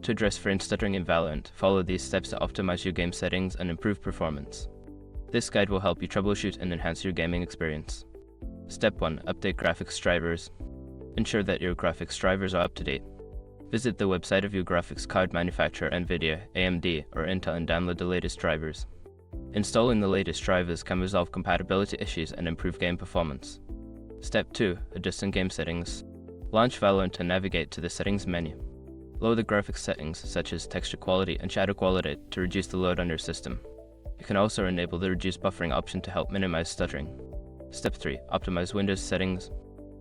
To address frame stuttering in Valorant, follow these steps to optimize your game settings and improve performance. This guide will help you troubleshoot and enhance your gaming experience. Step 1. Update graphics drivers. Ensure that your graphics drivers are up to date. Visit the website of your graphics card manufacturer, NVIDIA, AMD, or Intel, and download the latest drivers. Installing the latest drivers can resolve compatibility issues and improve game performance. Step 2. Adjusting game settings. Launch Valorant and navigate to the settings menu. Lower the graphics settings such as texture quality and shadow quality to reduce the load on your system. You can also enable the reduce buffering option to help minimize stuttering. Step 3. Optimize Windows settings.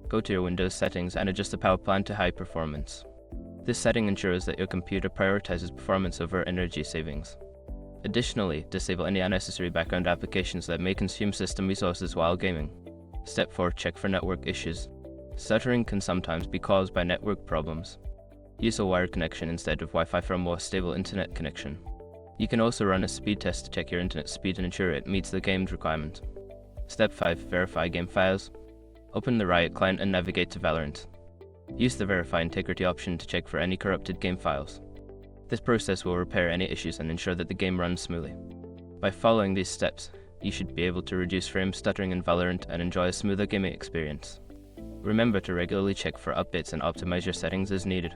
Go to your Windows settings and adjust the power plan to high performance. This setting ensures that your computer prioritizes performance over energy savings. Additionally, disable any unnecessary background applications that may consume system resources while gaming. Step 4. Check for network issues. Stuttering can sometimes be caused by network problems. Use a wired connection instead of Wi-Fi for a more stable internet connection. You can also run a speed test to check your internet speed and ensure it meets the game's requirement. Step 5. Verify game files. Open the Riot client and navigate to Valorant. Use the Verify Integrity option to check for any corrupted game files. This process will repair any issues and ensure that the game runs smoothly. By following these steps, you should be able to reduce frame stuttering in Valorant and enjoy a smoother gaming experience. Remember to regularly check for updates and optimize your settings as needed.